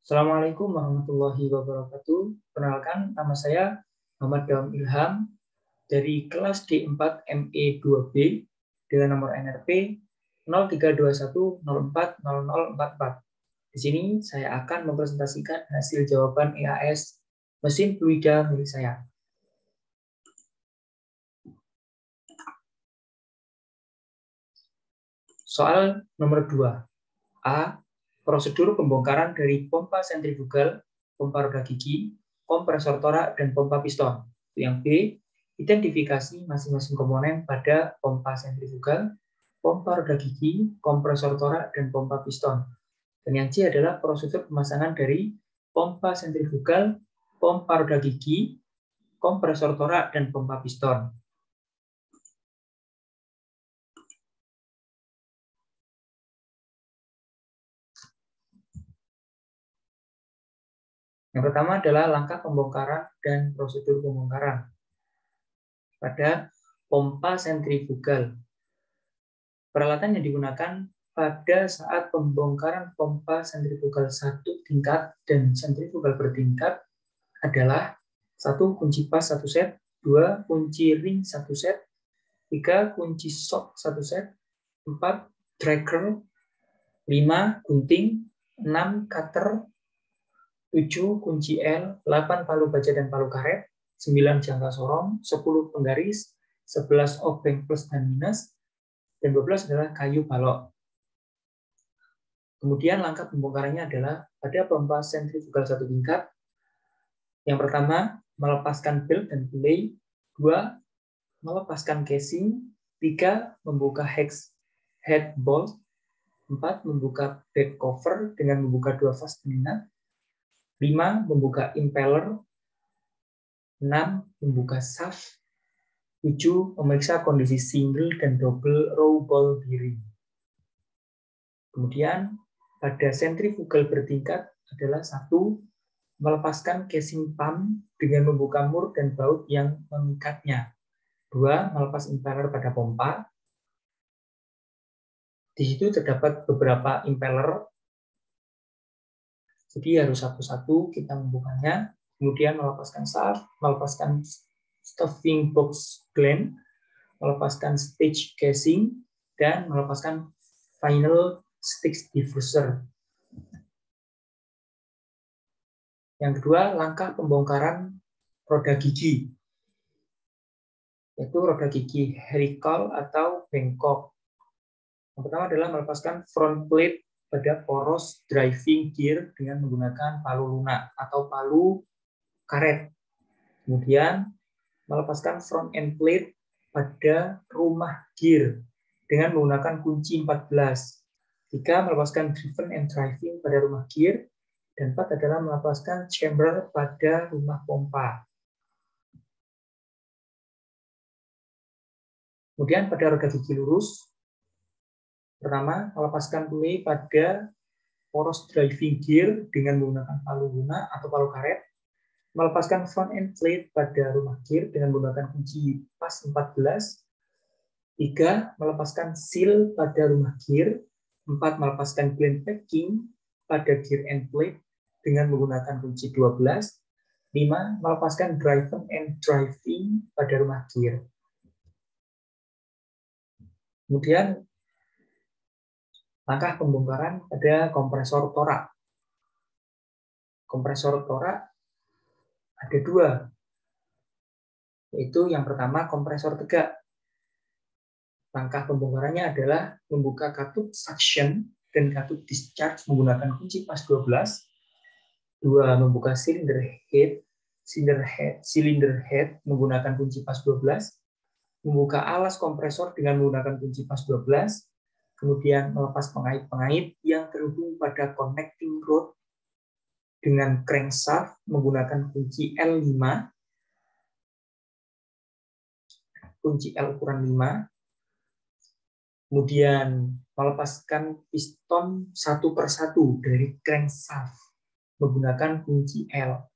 Assalamualaikum warahmatullahi wabarakatuh. Perkenalkan, nama saya Muhammad Daum Ilham dari kelas D4 ME2B dengan nomor NRP 0321040044. Di sini saya akan mempresentasikan hasil jawaban EAS mesin fluida milik saya. Soal nomor 2. A. Prosedur pembongkaran dari pompa sentrifugal, pompa roda gigi, kompresor torak, dan pompa piston. Yang B. Identifikasi masing-masing komponen pada pompa sentrifugal, pompa roda gigi, kompresor torak, dan pompa piston. Dan yang C adalah prosedur pemasangan dari pompa sentrifugal, pompa roda gigi, kompresor torak, dan pompa piston. Yang pertama adalah langkah pembongkaran dan prosedur pembongkaran pada pompa sentrifugal. Peralatan yang digunakan pada saat pembongkaran pompa sentrifugal satu tingkat dan sentrifugal bertingkat adalah 1. Kunci pas 1 set, 2. Kunci ring 1 set, 3. Kunci shock 1 set, 4. Tracker, 5. Gunting, 6. Cutter, 7. Kunci L, 8. Palu baja dan palu karet, 9. Jangka sorong, 10. Penggaris, 11. obeng plus dan minus, dan 12 adalah kayu balok. Kemudian langkah pembongkarannya adalah pada pompa sentrifugal satu tingkat. Yang pertama, melepaskan belt dan pulley. 2. Melepaskan casing. 3. Membuka head bolt. 4. Membuka back cover dengan membuka 2 fastener. 5. Membuka impeller. 6. Membuka shaft. 7. Memeriksa kondisi single dan double row ball bearing. Kemudian pada sentrifugal bertingkat adalah 1. Melepaskan casing pump dengan membuka mur dan baut yang mengikatnya. 2. Melepas impeller pada pompa. Di situ terdapat beberapa impeller, jadi harus satu-satu kita membukanya. Kemudian melepaskan shaft, melepaskan stuffing box gland, melepaskan stage casing, dan melepaskan final stage diffuser. Yang kedua, langkah pembongkaran roda gigi, yaitu roda gigi helical atau bengkok. Yang pertama adalah melepaskan front plate pada poros driving gear dengan menggunakan palu lunak atau palu karet. Kemudian melepaskan front end plate pada rumah gear dengan menggunakan kunci 14. 3. Melepaskan driven and driving pada rumah gear. Dan 4 adalah melepaskan chamber pada rumah pompa. Kemudian pada roda gigi lurus, pertama, melepaskan pulley pada poros driving gear dengan menggunakan palu lunak atau palu karet. Melepaskan front end plate pada rumah gear dengan menggunakan kunci pas 14. 3. Melepaskan seal pada rumah gear. 4. Melepaskan gland packing pada gear end plate dengan menggunakan kunci 12. 5. Melepaskan driven and driving pada rumah gear. Kemudian langkah pembongkaran pada kompresor torak. Kompresor torak ada 2, yaitu yang pertama kompresor tegak. Langkah pembongkarannya adalah membuka katup suction dan katup discharge menggunakan kunci pas 12. 2. Membuka cylinder head menggunakan kunci pas 12. Membuka alas kompresor dengan menggunakan kunci pas 12. Kemudian melepas pengait-pengait yang terhubung pada connecting rod dengan crankshaft menggunakan kunci L5. Kunci L ukuran 5. Kemudian melepaskan piston satu persatu dari crankshaft menggunakan kunci L.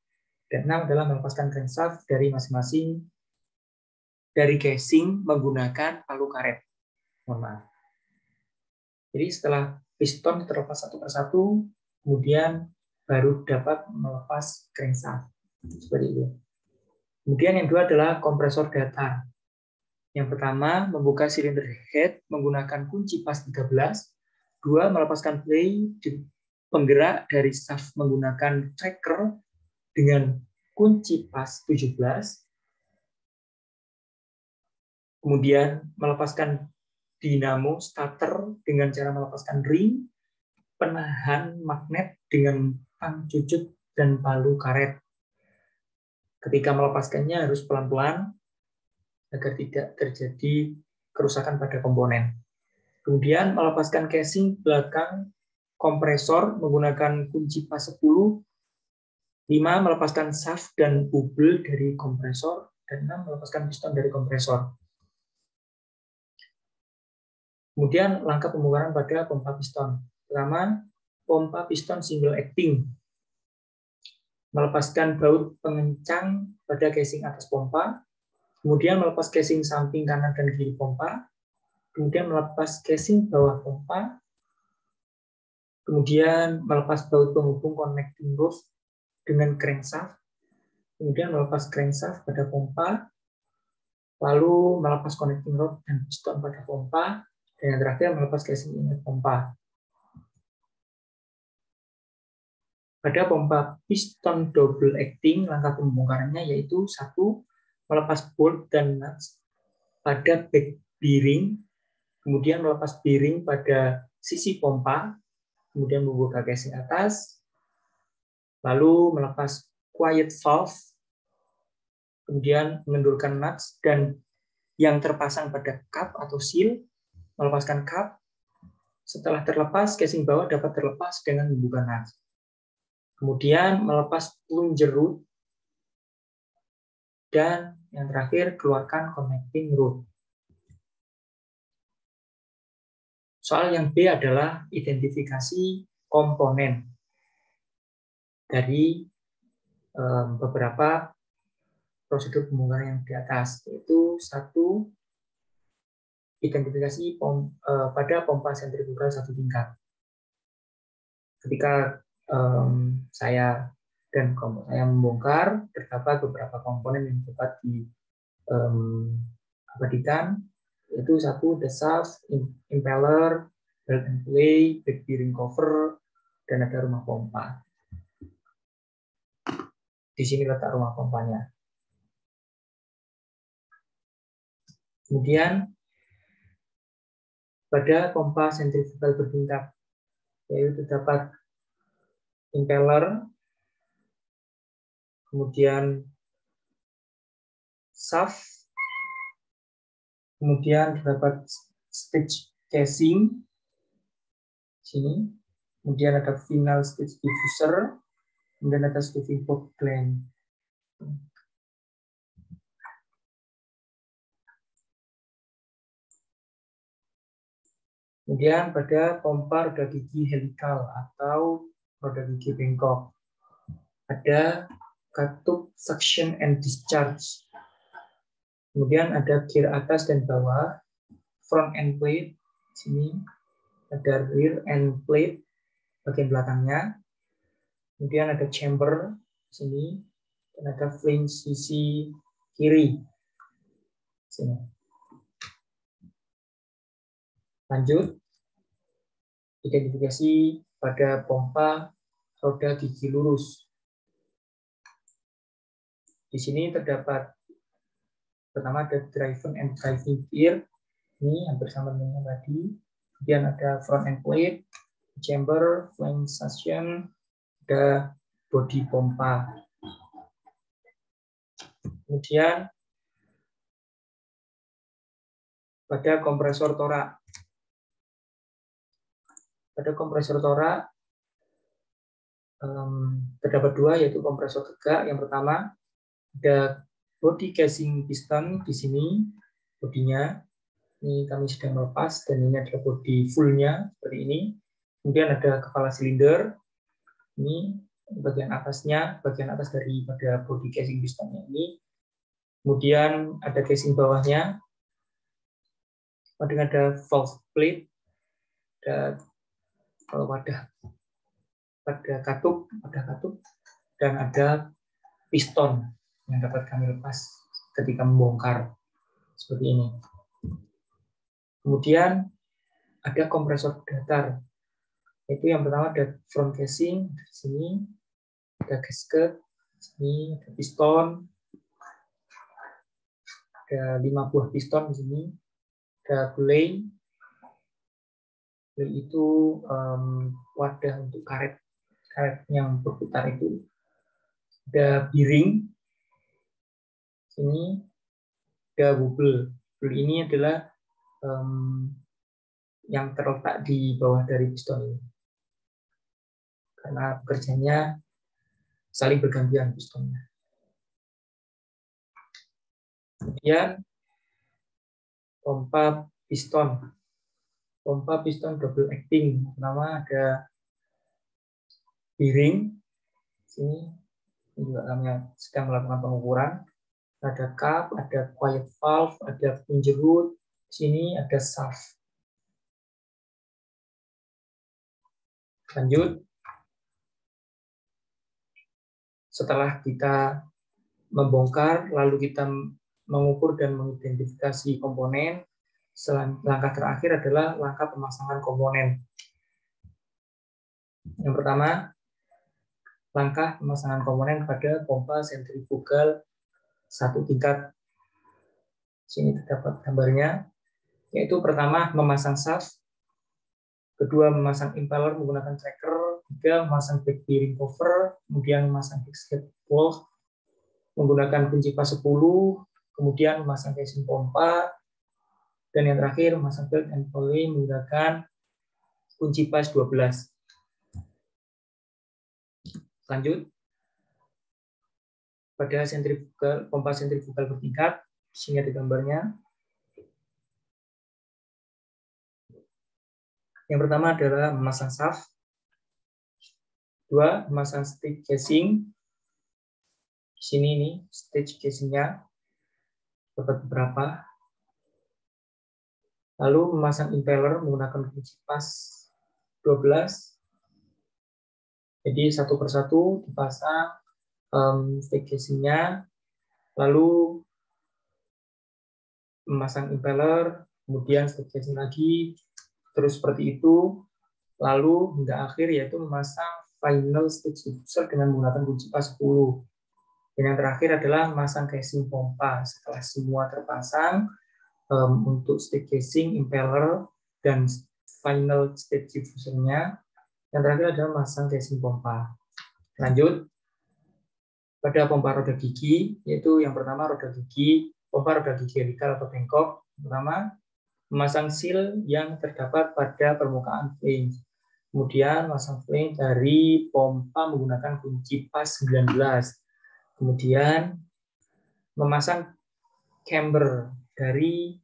Dan 6 adalah melepaskan crankshaft dari masing-masing dari casing menggunakan palu karet. Mohon maaf. Jadi setelah piston terlepas satu persatu, kemudian baru dapat melepas crankshaft. Seperti itu. Kemudian yang kedua adalah kompresor datar. Yang pertama, membuka silinder head menggunakan kunci pas 13. Dua, melepaskan blade penggerak dari shaft menggunakan tracker dengan kunci pas 17. Kemudian melepaskan dinamo starter dengan cara melepaskan ring, penahan magnet dengan tang cucut dan palu karet. Ketika melepaskannya harus pelan-pelan agar tidak terjadi kerusakan pada komponen. Kemudian melepaskan casing belakang kompresor menggunakan kunci pas 10. 5. Melepaskan shaft dan bubble dari kompresor. Dan 6. Melepaskan piston dari kompresor. Kemudian langkah pembongkaran pada pompa piston. Pertama, pompa piston single acting. Melepaskan baut pengencang pada casing atas pompa, kemudian melepas casing samping kanan dan kiri pompa, kemudian melepas casing bawah pompa, kemudian melepas baut penghubung connecting rod dengan crankshaft, kemudian melepas crankshaft pada pompa, lalu melepas connecting rod dan piston pada pompa, dan yang terakhir melepas casing inlet pompa. Pada pompa piston double acting, langkah pembongkarannya yaitu 1. Melepas bolt dan nuts pada back bearing, kemudian melepas bearing pada sisi pompa, kemudian membuka casing atas, lalu melepas quiet valve, kemudian mengendurkan nuts dan yang terpasang pada cup atau seal, melepaskan cup. Setelah terlepas, casing bawah dapat terlepas dengan membuka nuts. Kemudian melepas plunger rod, dan yang terakhir keluarkan connecting rod. Soal yang B adalah identifikasi komponen dari beberapa prosedur pembongkaran yang di atas, yaitu 1. Identifikasi pada pompa sentrifugal satu tingkat. Ketika saya dan kelompok saya membongkar, terdapat beberapa komponen yang dapat diabadikan, yaitu 1. The shaft, impeller, belt and pulley, back bearing cover, dan ada rumah pompa. Di sini letak rumah pompanya. Kemudian pada pompa sentrifugal bertingkat, yaitu terdapat impeller, kemudian shaft, kemudian terdapat stage casing, sini, kemudian ada final stage diffuser, kemudian ada stuffing box gland. Kemudian pada pompa roda gigi helikal atau roda gigi bengkok, ada katup suction and discharge. Kemudian ada gear atas dan bawah, front end plate, sini ada rear end plate bagian belakangnya. Kemudian ada chamber sini dan ada flange sisi kiri sini. Lanjut, identifikasi pada pompa roda gigi lurus. Di sini terdapat pertama ada driven and driving gear, ini hampir sama dengan tadi. Kemudian ada front end plate, chamber, flange suction, ada bodi pompa. Kemudian pada kompresor torak. Pada kompresor torak terdapat 2, yaitu kompresor tegak. Yang pertama ada body casing piston di sini, bodinya. Ini kami sedang melepas dan ini adalah body fullnya seperti ini. Kemudian ada kepala silinder. Ini bagian atasnya, bagian atas daripada body casing pistonnya ini. Kemudian ada casing bawahnya. Kemudian ada valve plate, ada wadah pada katup wadah katup, dan ada piston yang dapat kami lepas ketika membongkar seperti ini. Kemudian ada kompresor datar. Itu yang pertama ada front casing di sini, ada gasket, di sini ada piston, ada 5 buah piston di sini, ada belay. Belay itu wadah untuk karet yang berputar itu. Ada bearing, sini ada bubble. Bubble ini adalah yang terletak di bawah dari piston ini, karena pekerjaannya saling bergantian pistonnya. Kemudian pompa piston. Pompa piston double acting. Pertama ada bearing. Sini juga kami sedang melakukan pengukuran. Ada cup, ada quiet valve, ada penjerut. Sini ada shaft. Lanjut. Setelah kita membongkar, lalu kita mengukur dan mengidentifikasi komponen, langkah terakhir adalah langkah pemasangan komponen. Yang pertama, langkah pemasangan komponen pada pompa sentrifugal 1 tingkat. Sini terdapat gambarnya, yaitu pertama memasang shaft, kedua memasang impeller menggunakan tracker, ketiga memasang back bearing cover, kemudian memasang gasket valve menggunakan kunci pas 10, kemudian memasang casing pompa, dan yang terakhir memasang belt and pulley menggunakan kunci pas 12. Lanjut, pada pompa sentrifugal bertingkat, di sini ada gambarnya. Yang pertama adalah memasang shaft, kedua memasang stage casing. Di sini ini stage casingnya dapat beberapa. Lalu memasang impeller menggunakan kunci pas 12. Jadi satu persatu dipasang stage casingnya, lalu memasang impeller, kemudian stage casing lagi, terus seperti itu, lalu hingga akhir yaitu memasang final stage diffuser dengan menggunakan kunci pas 10. Dan yang terakhir adalah memasang casing pompa. Setelah semua terpasang, untuk stage casing, impeller, dan final stage diffusernya, yang terakhir adalah memasang casing pompa. Lanjut, pada pompa roda gigi, yaitu yang pertama roda gigi, pompa roda gigi helical atau bengkok. Pertama, memasang seal yang terdapat pada permukaan flange. Kemudian memasang flange dari pompa menggunakan kunci pas 19. Kemudian memasang camber dari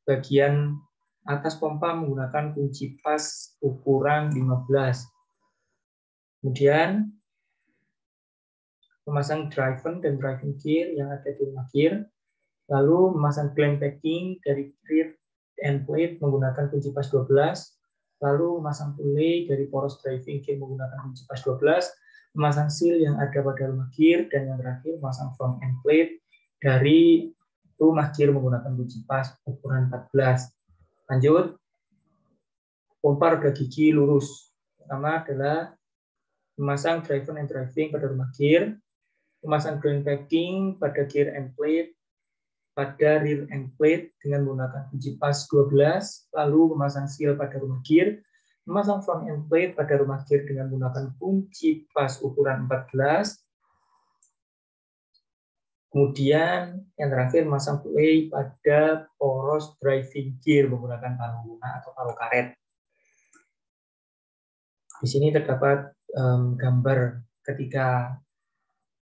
bagian atas pompa menggunakan kunci pas ukuran 15. Kemudian memasang driven dan driving gear yang ada di rumah gear. Lalu memasang clamp packing dari rear end plate menggunakan kunci pas 12. Lalu memasang pulley dari poros driving gear menggunakan kunci pas 12. Memasang seal yang ada pada rumah gear. Dan yang terakhir memasang front end plate dari rumah gear menggunakan kunci pas ukuran 14. Lanjut, pompa roda gigi lurus. Pertama adalah memasang driven and driving pada rumah gear, memasang ground packing pada gear end plate, pada rear end plate dengan menggunakan kunci pas 12, lalu memasang seal pada rumah gear, memasang front end plate pada rumah gear dengan menggunakan kunci pas ukuran 14, kemudian yang terakhir memasang pulley pada poros driving gear menggunakan palu lunak atau palu karet. Di sini terdapat gambar ketika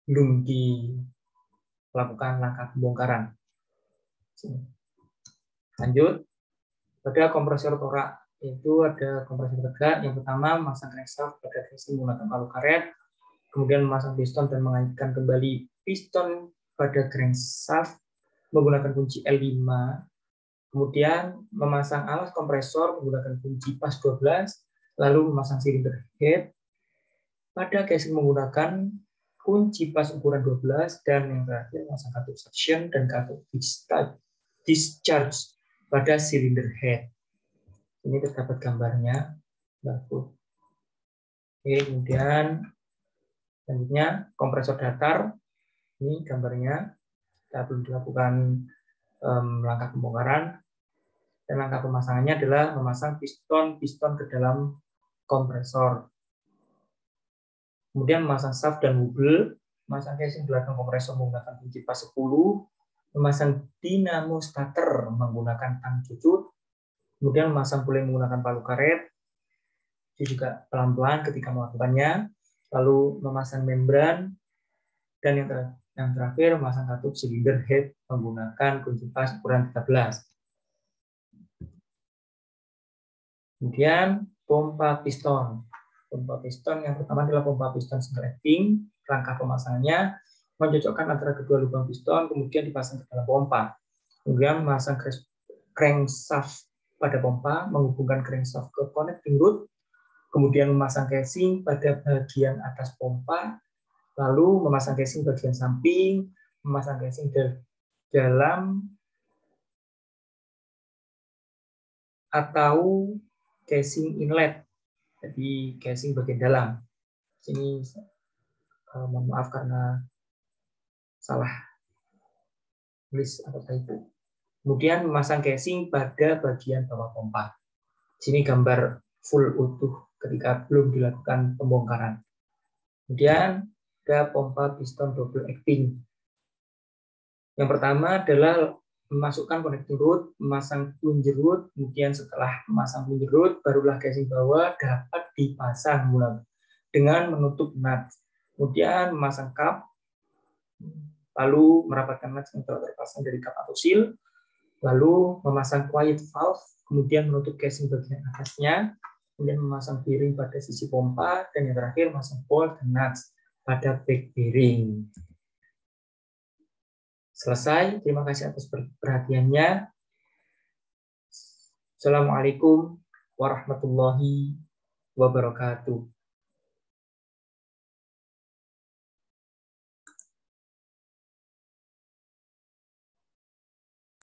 belum dilakukan langkah pembongkaran. Lanjut, pada kompresor torak, yaitu ada kompresor tegak. Yang pertama memasang crankshaft pada casing menggunakan palu karet, kemudian memasang piston dan mengaitkan kembali piston pada crankshaft menggunakan kunci L5, kemudian memasang alas kompresor menggunakan kunci pas 12, lalu memasang silinder head, Pada casing menggunakan kunci pas ukuran 12 dan yang terakhir memasang katup suction dan katup discharge pada silinder head. Ini terdapat gambarnya. Oke, kemudian selanjutnya kompresor datar. Ini gambarnya. Kita belum dilakukan langkah pembongkaran. Dan langkah pemasangannya adalah memasang piston ke dalam kompresor. Kemudian memasang shaft dan wobble, memasang casing belakang kompresor menggunakan kunci pas 10, memasang dinamo starter menggunakan tang cucut, kemudian memasang puling menggunakan palu karet, itu juga pelan-pelan ketika melakukannya, lalu memasang membran, dan yang terakhir memasang katup silinder head menggunakan kunci pas ukuran 13. Kemudian pompa piston. Pompa piston yang pertama adalah pompa piston single acting. Langkah pemasangannya mencocokkan antara kedua lubang piston, kemudian dipasang ke dalam pompa. Kemudian memasang crankshaft pada pompa, menghubungkan crankshaft ke connecting rod, kemudian memasang casing pada bagian atas pompa, lalu memasang casing bagian samping, memasang casing dalam atau casing inlet. Jadi casing bagian dalam. Ini mohon maaf karena salah tulis atau typo. Kemudian memasang casing pada bagian bawah pompa. Sini gambar full utuh ketika belum dilakukan pembongkaran. Kemudian ada pompa piston double acting. Yang pertama adalah memasukkan connecting rod, memasang plunger rod, kemudian setelah memasang plunger rod, barulah casing bawah dapat dipasang dengan menutup nut. Kemudian memasang cup, lalu merapatkan nut yang telah terpasang dari cup atau seal, lalu memasang quiet valve, kemudian menutup casing bagian atasnya, kemudian memasang bearing pada sisi pompa, dan yang terakhir memasang bolt dan nuts pada back bearing. Selesai, terima kasih atas perhatiannya. Assalamualaikum warahmatullahi wabarakatuh.